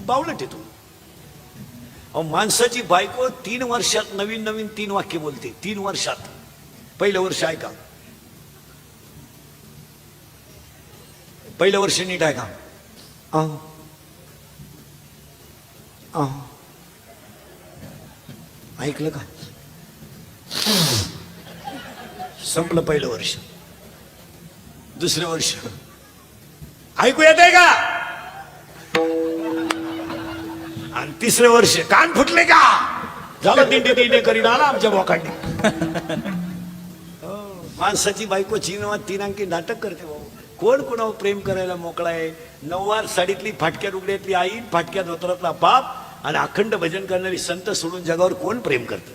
बावळट आहे तू. अहो माणसाची बायको 3 वर्षात नवीन नवीन 3 वाक्य बोलते. 3 वर्षात. पहिलं वर्ष ऐका, पहिलं वर्ष नीट ऐका. ऐकलं का? संपलं पहिलं वर्ष. दुसरं वर्ष ऐकू येत आहे का? आणि तिसरं वर्ष कान फुटले का? झालं दिंडे दिंडे करीन आला आमच्या बोकांनी. माणसाची बायको 3 अंकी नाटक करते भाऊ. कोण कोणावर प्रेम करायला मोकळा आहे? नऊवार साडीतली फाटक्या रुगड्यातली आई, फाटक्या धोत्रातला बाप आणि अखंड भजन करणारी संत सोडून जगावर कोण प्रेम करतं?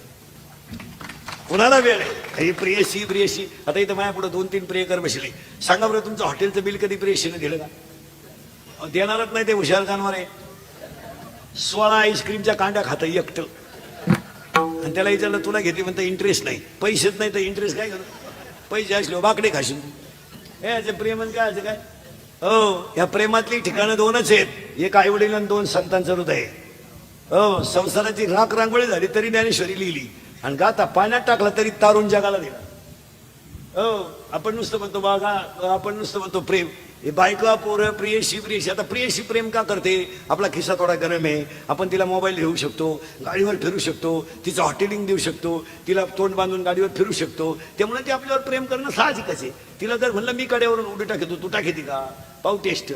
कुणाला वेळ आहे? काही प्रेयसी प्रेयसी. आता इथं माझ्या पुढे 2-3 प्रियकर बसले. सांगा बरं तुमचं हॉटेलचं बिल कधी प्रेयसीने दिलं का? देणारच नाही. ते हुशार कानवर आहे. 16 आईस्क्रीमच्या कांड्या खातं एकटं. आणि त्याला विचारलं तुला घेते म्हणतं इंटरेस्ट नाही. पैसेच नाही तर इंटरेस्ट काय करत? पैसे असले बाकडे खाशील. हे प्रेम काय असं काय? हो, या प्रेमातली ठिकाणं 2च आहेत. एक आई वडील आणि 2 संतांचं हृदय. हो, संसाराची राख रांगोळी झाली तरी ज्ञानेश्वरी लिहिली आणि गाता पाण्यात टाकला तरी तारून जगाला दिला. हो, आपण नुसतं म्हणतो बागा, आपण नुसतं म्हणतो प्रेम. हे बायका पोरं प्रियशी प्रियशी. आता प्रियशी प्रेम का करते? आपला खिसा थोडा गरम आहे, आपण तिला मोबाईल घेऊ शकतो, गाडीवर फिरू शकतो, तिचं हॉटेलिंग देऊ शकतो, तिला तोंड बांधून गाडीवर फिरू शकतो. त्यामुळे ती आपल्यावर प्रेम करणं साहजिकच आहे. तिला जर म्हणलं मी कड्यावरून उडी टाकतो, तू टाकेती का? पाहू टेस्ट.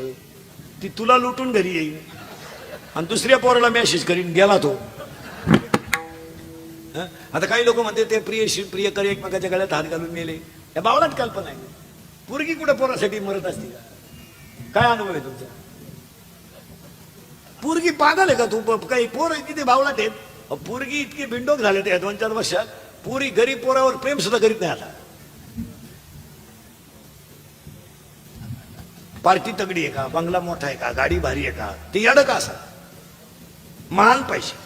ती तुला लुटून घरी येईल आणि दुसऱ्या पोराला मेसेज करीन गेला तो. आता काही लोक म्हणते ते प्रियशी प्रियकर एकमेकाच्या गळ्यात हात घालून मेले. या बावळात कल्पना आहे. पोरगी कुठे पोरासाठी मरत असते का? काय अनुभव आहे तुमचा? पोरगी पागल आहे का तू? काही पोर किती बावळात आहेत. पोरगी इतकी बिंडोक झाले त्या 2-4 वर्षात. पोरी गरीब पोरावर प्रेम सुद्धा करीत नाही. आता पार्टी तगडी आहे का? बंगला मोठा आहे का? गाडी भारी आहे का? ते याड का असा? महान पैसे.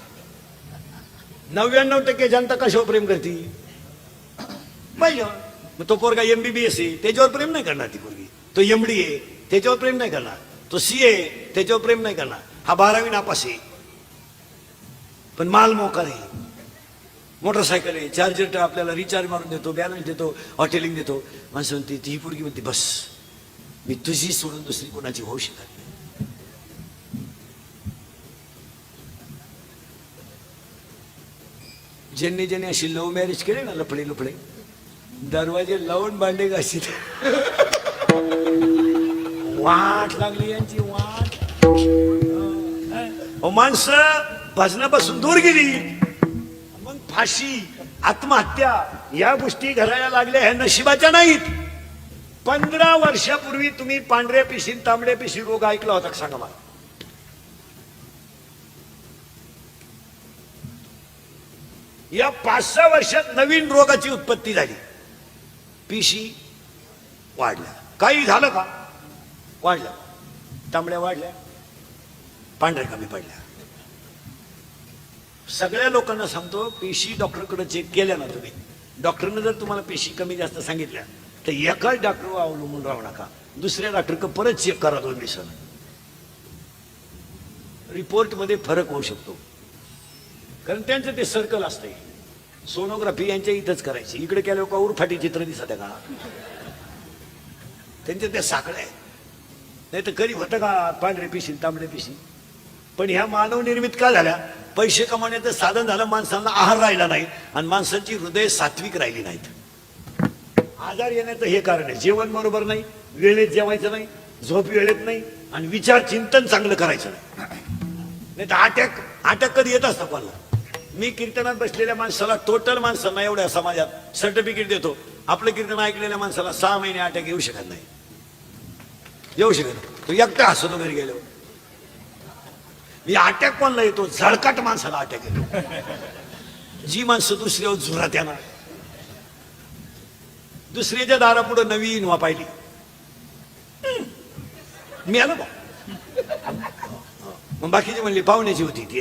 99% जनता कशावर प्रेम करते? पाहिजे. मग तो पोरगा MBBS आहे त्याच्यावर प्रेम नाही करणार ती पोरगी. तो MD आहे त्याच्यावर प्रेम नाही करणार. तो CA त्याच्यावर प्रेम नाही करणार. हा 12वी नापास आहे पण माल मोकार आहे. मोटरसायकल आहे, चार्जर आपल्याला रिचार्ज मारून देतो, बॅलन्स देतो, हॉटेलिंग देतो. माणसं म्हणते ती पोरगी म्हणते बस मी तुझी सोडून दुसरी कोणाची होऊ शकत नाही. ज्यांनी ज्यांनी अशी लव्ह मॅरेज केले ना, लफडे लफडे दरवाजे लावून भांडे घासीत. वाट लागली यांची वाट. माणसं भजनापासून दूर गेली. मग फाशी, आत्महत्या या गोष्टी घरायला लागल्या. ह्या नशिबाच्या नाहीत. 15 वर्षापूर्वी तुम्ही पांढऱ्या पिशी तांबड्या पिशी रोग ऐकला होता का? सांगा मला. या 5-6 वर्षात नवीन रोगाची उत्पत्ती झाली. पिशी वाढल्या. काही झालं का? वाढल्या. तांबड्या वाढल्या, पांढऱ्या कमी पडल्या. सगळ्या लोकांना सांगतो पेशी डॉक्टरकडे चेक केल्या ना तुम्ही. डॉक्टरने जर तुम्हाला पेशी कमी जास्त सांगितल्या तर एकाच डॉक्टरवर अवलंबून राहू नका. दुसऱ्या डॉक्टरकडे परत चेक करा 2 दिवसानं. रिपोर्ट मध्ये फरक होऊ शकतो. कारण त्यांचं ते सर्कल असते. सोनोग्राफी यांच्या इथंच करायची. इकडे केल्यावर का उरफाटी चित्र दिसत का? त्यांच्या त्या साखळ्या आहेत. नाही तर कधी होतं का पांढरे पिशी तांबडे पिशी? पण ह्या मानव निर्मित का झाल्या? पैसे कमावण्याचं साधन झालं. माणसांना आहार राहिला नाही आणि माणसांची हृदय सात्विक राहिली नाहीत. आजार येण्याचं हे कारण आहे. जेवण बरोबर नाही, वेळेत जेवायचं नाही, झोप वेळेत नाही आणि विचार चिंतन चांगलं करायचं नाही. तर अटॅक कधी येत असतं कोणाला? मी कीर्तनात बसलेल्या माणसाला, टोटल माणसांना एवढ्या समाजात सर्टिफिकेट देतो, आपलं कीर्तन ऐकलेल्या माणसाला 6 महिने अटॅक येऊ शकत नाही. येऊ शकत नाही. तो एकटा हसतो घरी गेल्यावर. मी अटॅक कोणाला येतो? झळकाट माणसाला अटॅक येतो. जी माणसं दुसऱ्यावर झुरात येणार. दुसऱ्याच्या दारापुढं नवीन वापायली. मी आलो बा. मग बाकीची म्हणली पाहुण्याची होती ती.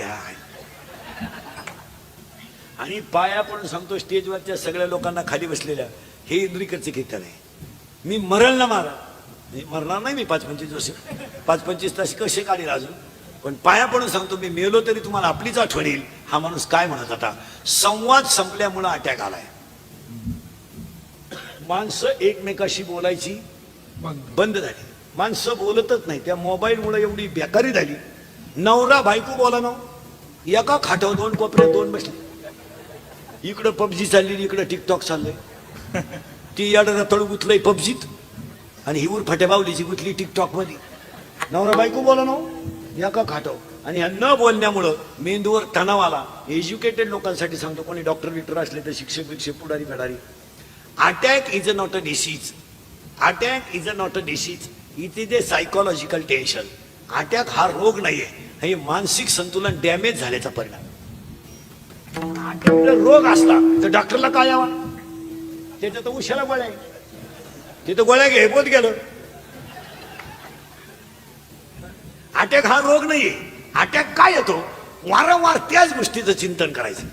आणि पाया पण सांगतो स्टेजवरच्या सगळ्या लोकांना खाली बसलेल्या, हे इंद्रिकरचे कीर्तन आहे. मी मरल ना मारा. मरणार नाही मी 5-25 वर्ष. 5-25 तास कसे काढेल अजून? पण पाया पडून सांगतो, मी मेलो तरी तुम्हाला आपलीच आठवण येईल. हा माणूस काय म्हणत होता? संवाद संपल्यामुळे अटॅक आलाय. माणसं एकमेकाशी बोलायची बंद झाली. माणसं बोलतच नाही. त्या मोबाईलमुळे एवढी बेकारी झाली. नवरा बायको बोला ना, एका खाटावर दोन कोपऱ्यात दोन बसले. इकडं पबजी चालली, इकडं टिकटॉक चाललंय. ती याडा तळू गुतलंय पबजीत आणि ही उरफाट्या बावलीची गुतली टिकटॉक मध्ये. नवरा बायको बोला ना एका खाटावर. आणि ह्या न बोलण्यामुळं मेंदूवर तणाव आला. एज्युकेटेड लोकांसाठी सांगतो, कोणी डॉक्टर बिक्टर असले तर, शिक्षक बिक्षक पुढारी फेडारी, attack is not a disease. Attack is not a disease, it is a psychological tension. Attack हा रोग नाहीये, हे मानसिक संतुलन डॅमेज झाल्याचा परिणाम. अटॅक रोग असला तर डॉक्टरला काय यावा? त्याच्या तर उशाला गोळ्या आहे, तिथं गोळ्या घे बोत गेलं. अटॅक हा रोग नाहीये. अटॅक काय येतो? वारंवार त्याच गोष्टीचं चिंतन करायचं.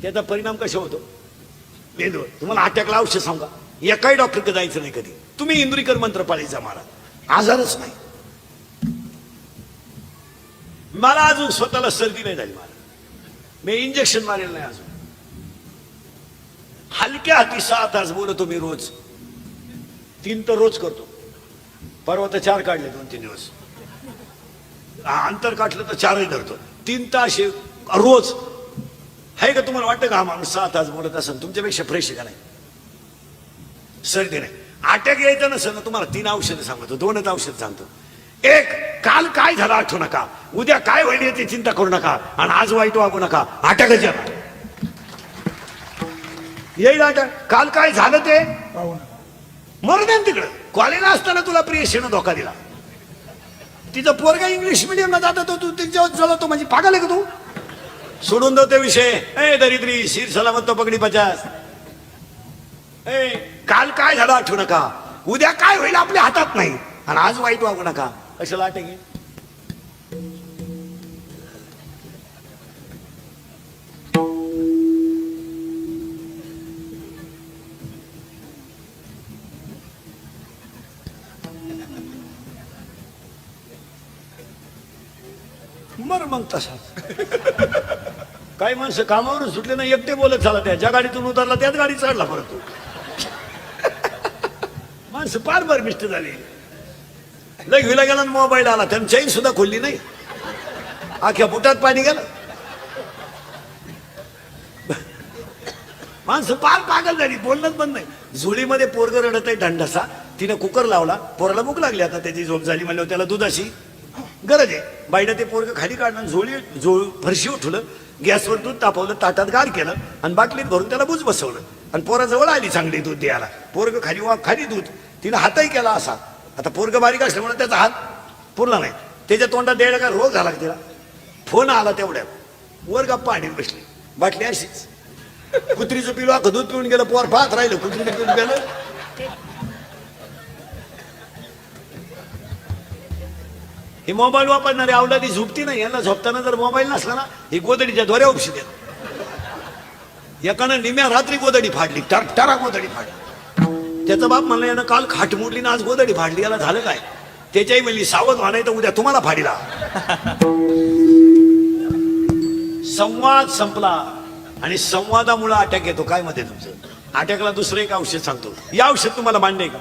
त्याचा परिणाम कसा होतो? मेंदूवर. तुम्हाला अटॅकला औषध सांगा, एकाही डॉक्टरकडे जायचं नाही कधी. तुम्ही इंद्रिकर मंत्र पाळीचा मारा, आजारच नाही. मला अजून स्वतःला सर्दी नाही झाली. मला मी इंजेक्शन मारेल नाही अजून. हलक्या हाती 6 तास बोलतो मी रोज. 3 तर रोज करतो. परवा तर 4 काढले 2-3 दिवस. अंतर काटलं तर 4ही धरतो. 3 तास रोज. आहे का तुम्हाला वाटतं का हा माणूस 6 तास बोलत असेल तुमच्यापेक्षा फ्रेश आहे का नाही? सर्दी नाही. अटॅक यायचं नसेल ना, तुम्हाला 3 औषधं सांगतो, 2च औषध सांगतो. एक, काल काय झालं आठवू नका, उद्या काय होईल याची चिंता करू नका, आणि आज वाईट वागू नका. अटॅकच येणार. येईल अटॅक. काल काय झालं ते मरू दे तिकडं. कॉलेजला असताना तुला प्रियशीनं धोका दिला, तिचं पोरगा इंग्लिश मिडियमला जातो, तू तिच्यावर जळतो म्हणजे पागल आहे का तू? सोडून दो ते विषय. ए दरिद्री शिर सलामत तो पगडी 50. ए काल काय झालं आठवू नका, उद्या काय होईल आपल्या हातात नाही, आणि आज वाईट वागू नका. कशाला अटॅक येईल? मर मग तसा. काही माणसं कामावरून सुटले ना, एकटे बोलत झाला, त्या ज्या गाडीतून उतरला त्याच गाडी चढला परत तू. माणसं पार बरमिष्ट झाली. लग विला गेला, मोबाईल आला, त्यानं चैन सुद्धा खोलली नाही, आख्या बुटात पाणी गेलं. माणसं पार पागल झाली, बोलणंच बंद नाही. झोळीमध्ये पोरग रडत आहे ढंढसा. तिने कुकर लावला, पोराला भूक लागली, आता त्याची झोप झाली म्हणल्यावर त्याला दुधाची गरज आहे. बाईनं ते पोरग खाली काढलं, झोळी फरशी उठवलं, गॅसवर दूध तापवलं, ताटात गार केलं, आणि बाटलीत भरून त्याला बुज बसवलं, आणि पोराजवळ आली चांगली दूध द्यायला. पोरग खाली दूध, तिनं हातही केला असा. आता पोरग बारीक असल्यामुळे त्याचा हात पुरला नाही. त्याच्या तोंडात द्यायला काय रोग झाला तिला. फोन आला तेवढ्यात, वर गप्पा आणि बसली. बाटली अशीच. कुत्रीचं पिलो अख्खं दूध पिऊन गेलं, पोर पाहत राहिलं, कुत्रीने पिऊन गेलं. हे मोबाईल वापरणारे अवलादी झोपती नाही. यांना झोपताना जर मोबाईल नसला ना, ही गोदडीच्या दोऱ्या उपशी देत. एकानं निम्या रात्री गोदडी फाडली, टरा गोदडी फाडली. त्याचा बाप म्हणला, यानं काल खाट मोडली ना आज गोदडी फाडली, याला झालं काय? त्याच्याही म्हणली, सावध व्हा नाही तर उद्या तुम्हाला फाडीला. संवाद संपला, आणि संवादामुळे अटॅक येतो. काय मध्ये तुमचं? अटॅकला दुसरं एक औषध सांगतो. या औषध तुम्हाला मान्य आहे का?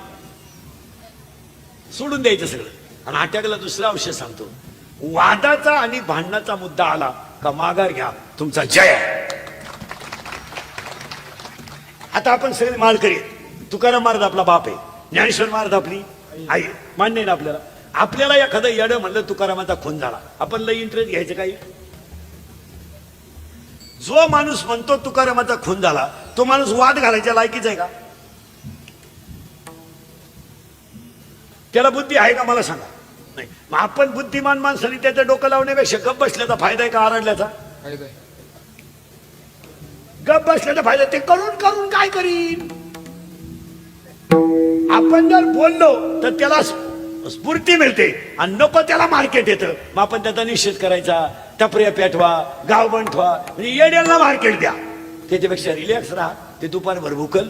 सोडून द्यायचं सगळं, आणि अटॅकला दुसरं औषध सांगतो. वादाचा आणि भांडणाचा मुद्दा आला का माघार घ्या, तुमचा जय. आता आपण सगळे माळकरी. तुकाराम महाराज आपला बाप आहे, ज्ञानेश्वर महाराज आपली आई. मान्य आहे ना आपल्याला? आपल्याला एखादं येडं म्हणलं तुकारामाचा खून झाला, आपण लई इंटरेस्ट घ्यायचं काही? जो माणूस म्हणतो तुकारामाचा खून झाला, तो माणूस वाद घालायच्या लायकीच आहे का? त्याला बुद्धी आहे का मला सांगा? नाही. मग आपण बुद्धिमान माणसाने त्याचं डोकं लावण्यापेक्षा गप बसल्याचा फायदा आहे का आरडल्याचा? गप बसल्याचा फायदा. ते करून करून काय करीन? आपण जर बोललो तर त्याला स्फूर्ती मिळते, आणि नको त्याला मार्केट येतं. मग आपण त्याचा निषेध करायचा, टपऱ्या पेटवा, गाव बंठवा, म्हणजे येड्याला मार्केट द्या. त्याच्यापेक्षा रिलॅक्स राहा. ते दुपारभर भुकल.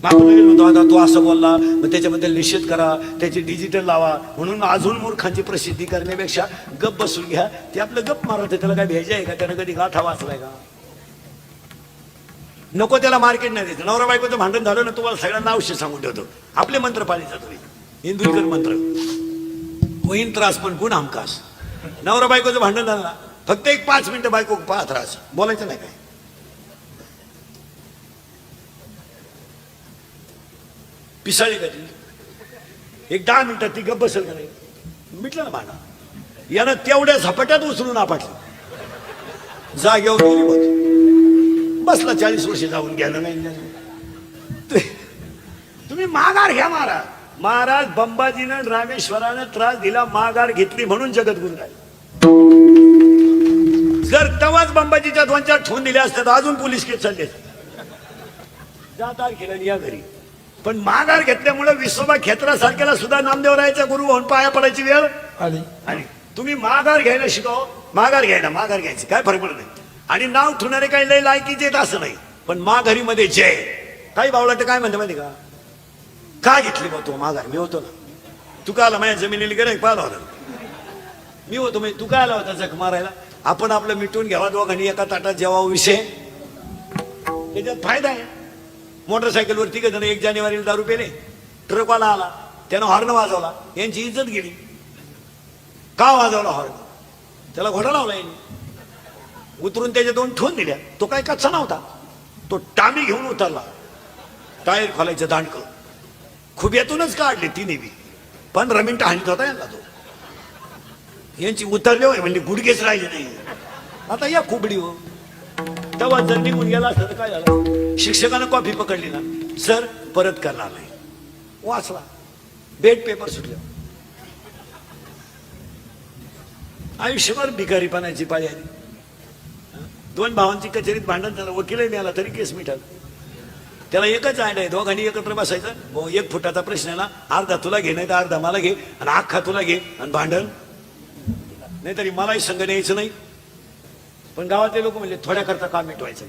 आपण म्हणतो आता तो असं बोलला मग त्याच्याबद्दल निषेध करा, त्याची डिजिटल लावा, म्हणून अजून मूर्खांची प्रसिद्धी करण्यापेक्षा गप बसून घ्या. ते आपलं गप मारत, त्याला काय भ्यायचं आहे का? त्यानं कधी गाठा वाचलाय का? नको त्याला मार्केट नाही द्यायचं. नवरा बायकोचं भांडण झालं ना, तुम्हाला सगळ्यांना औषध सांगून ठेवतो, आपले मंत्र पाळीचा तुम्ही इंदुरीकर मंत्र, होईन त्रास पण गुण हमखास. नवरा बायकोचं भांडण झालं ना, फक्त एक 5 मिनिटं बायको पाहत राहायचं, बोलायचं नाही काय. पिसाळी का ती एक 10 मिनिटात ती गप्प बसेल का नाही? मिटलं ना भांडण. यानं तेवढ्या झपाट्यात उचलून आपटलं, जागेवर गेली बघ, बसला 40 वर्ष जाऊन गेलं नाही. तुम्ही माघार घ्या महाराज. महाराज बंबाजीनं रामेश्वरानं त्रास दिला, माघार घेतली म्हणून जगद्गुरु राहिले. जर तवाच बंबाजीच्या 2-4 ठोन दिले असतात अजून पोलीस केस चालले जातात गेलं या घरी. पण माघार घेतल्यामुळे विसोबा खेत्रासारख्याला सुद्धा नामदेवरायाचा गुरु होऊन पाया पडायची वेळ आली. आणि तुम्ही माघार घ्यायला शिकाव, माघार घ्यायची काय फरक पडत नाही. आणि नाव ठेवणारे काही लय लायकीचे येत असं नाही, पण माघारी मध्ये जय. काही बावळाट काय म्हणते माहिती का घेतली बा तू माघार? मी होतो ना. तू का आला माझ्या जमिनीला गेला पाहिला होता? मी होतो. म्हणजे तू काय आला होता जख मारायला? आपण आपलं मिटून घ्यावा, दोघांनी एका ताटात जेव्हा विषय, त्याच्यात फायदा आहे. मोटरसायकलवर 3 जण 1 जानेवारीला दारू पेले, ट्रकवाला आला, त्यानं हॉर्न वाजवला, यांची इज्जत गेली. का वाजवला हॉर्न? त्याला घोडा लावला यांनी. उतरून त्याच्या 2 ठोन दिल्या. तो काय कच्चा नव्हता, तो टामी घेऊन उतरला. टायर खोलायचं दांडकं खुब्यातूनच काढले तिने बी. 15 मिनिटं हाणीत होता यांना तो. यांची उतरले होय म्हणजे गुडघेच राहिले नाही. आता या खुबडी हो. तेव्हा जर निघून गेला असता तर काय झालं? शिक्षकानं कॉफी पकडली ना, सर परत करणार नाही, वाचला, बेड पेपर सुटले. आयुष्यभर भिकारीपणाची पाळी आली. 2 भावांची कचेरीत भांडण झालं, वकीलही मिळाला तरी केस मिटाल. त्याला एकच आयडिया आहे, दोघांनी एकत्र बसायचं. भाऊ 1 फुटाचा प्रश्न आहे ना, अर्धा तुला घे नाही तर अर्धा मला घे, आणि अख्खा तुला घे, आणि भांडण नाही तरी मलाही संघ न्यायचं नाही. पण गावातले लोक म्हणजे थोड्या करता काम मिटवायचं.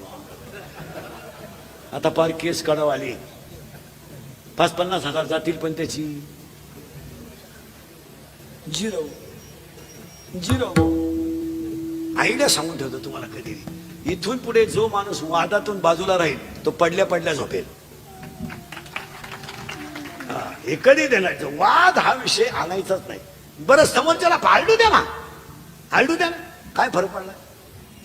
आता पार केस काढाव आली, 5-50 हजार जातील, पण त्याची झिरो. आयडिया सांगून ठेवतो तुम्हाला. कधी इथून पुढे जो माणूस वादातून बाजूला राहील तो पडल्या पडल्या झोपेल. हे कधी देणार? वाद हा विषय आणायचाच नाही. बरं समोरच्याला हालडू द्या ना, काय फरक पडला?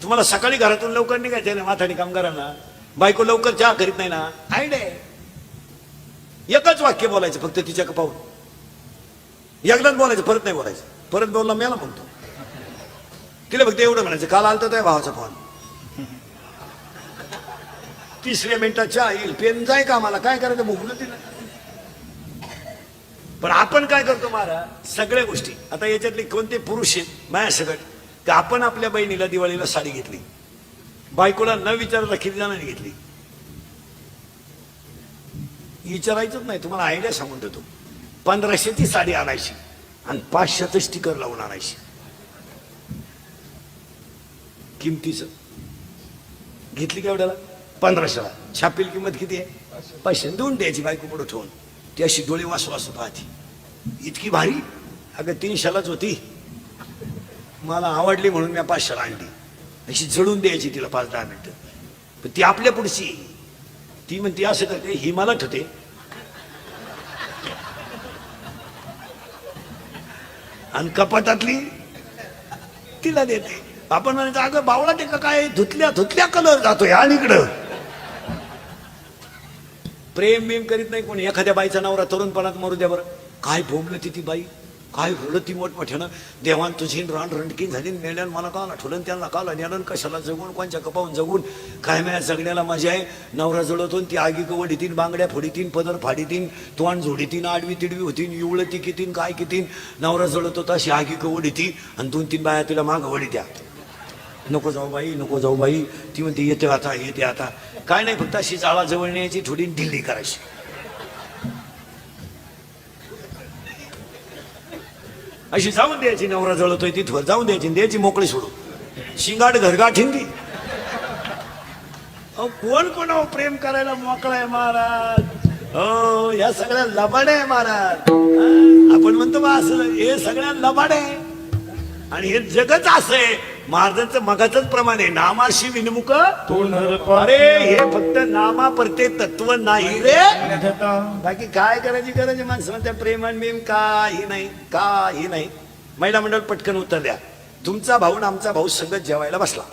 तुम्हाला सकाळी घरातून लवकर निघायचं ना, माथाडी कामगारांना बायको लवकर चहा करीत नाही ना, आयडिया. एकच वाक्य बोलायचं फक्त तिच्या पाहून, एकदाच बोलायचं, परत नाही बोलायचं. परत बोलला मेला म्हणतो. तिला फक्त एवढं म्हणायचं, काल आलता त्या भावाचा फोन, 3ऱ्या मिनिटात चहा येईल, पेन जाय का, मला काय करायचं भोगलं तिला. पण आपण काय करतो महाराज, सगळ्या गोष्टी. आता याच्यातले कोणते पुरुष आहेत माझ्या सगळं, की आपण आपल्या बहिणीला दिवाळीला साडी घेतली, बायकोला न विचारता किती जणांनी घेतली? विचारायचंच नाही. तुम्हाला आयडिया सांगून देतो. 1500ची साडी आणायची आणि 500चं स्टिकर लावून आणायची. किमतीचं घेतली केवढ्याला? 1500ला. छापील किंमत किती आहे? 500. देऊन द्यायची बायको पुढे ठेवून. ती अशी डोळे वासू वासू पाहती, इतकी भारी. अगं 300लाच होती, मला आवडली म्हणून मी 500ला आणली. अशी जळून द्यायची तिला 5-10 मिनिटं. पण ती आपल्या पुढची, ती म्हणते असं करते, ही मला ठेवते. आणि कपाटातली तिला देते. आपण म्हणायचं अगं बावळा ते का काय, धुतल्या कलर जातोय आणि इकडं. प्रेम बिम करीत नाही कोणी. एखाद्या बाईचा नवरा तरुणपणात मरू द्या बरं, काय भोगलं ती बाई, काय होलं ती मोठमोठ्यानं. देवान तुझी रान रणकीन झाली, मेल्यान मला काला ठुलन, त्यांना काला नेलं, कशाला जगून, कोणच्या कपावून जगून. काय माझ्या जगण्याला मजा आहे. नवरा जळवतो, ती आगी कवडीतीन, बांगड्या फोडीतीन, पदर फाडीतीन, तोंड झोडीतीन, आडवी तिडवी होतीन, इवळं ती कितीन, काय कितीन. नवरा जळवतो तशी आगी कवडीती, आणि 2-3 बाया तिला मागं वडी द्या. नको जाऊ बाई. ती म्हणते येते आता. काय नाही, फक्त अशी जाळा जवळ न्यायची, थोडी ढिल्ली करायची. अशी जाऊन द्यायची. नवरा जळतोय तिथवर जाऊन द्यायची मोकळी सोडून. शिंगाड घरगाठ हिंदी. कोण कोणावर प्रेम करायला मोकळा आहे महाराज? हो या सगळ्या लबाड आहे महाराज. आपण म्हणतो बा असं हे सगळ्या लबाड आहे आणि हे जगच असं आहे. महाराजांचं मगाच प्रमाण आहे नामाशी विनमुख. अरे हे फक्त नामापरते तत्व नाही रे. बाकी काय करायची गरज आहे. माणसं म्हणते प्रेमन बिम काही नाही काही नाही. महिला मंडळ पटकन उत्तर द्या. तुमचा भाऊ आणि आमचा भाऊ संगत जेवायला बसला.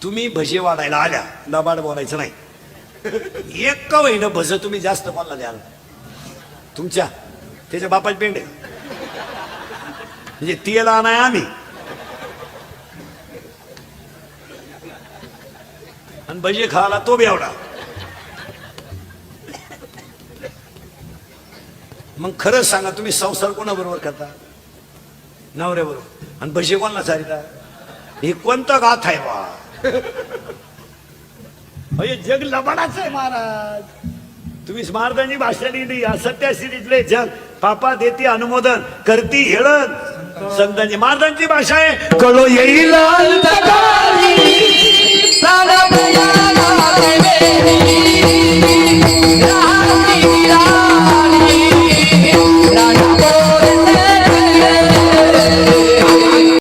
तुम्ही भजे वाढायला आल्या. लबाड बोलायचं नाही. एक का होईना भज तुम्ही जास्त कोणाला द्याल. तुमच्या त्याच्या बापाची पेंड आहे म्हणजे तिला नाही आम्ही. आणि भजे खाला तो बी एवढा. मग खरंच सांगा तुम्ही संसार कोणाबरोबर करता. नवऱ्याबरोबर. आणि भजे कोणाला चारिता. हे कोणतं गाथ आहे बा. हे जग लबाडाच आहे महाराज. तुम्ही महाराजांची भाषा लिहिली सत्यासिरीतले जग पापा देती अनुमोदन करती हेळत. संतांची महाराजांची भाषा आहे कळो येईल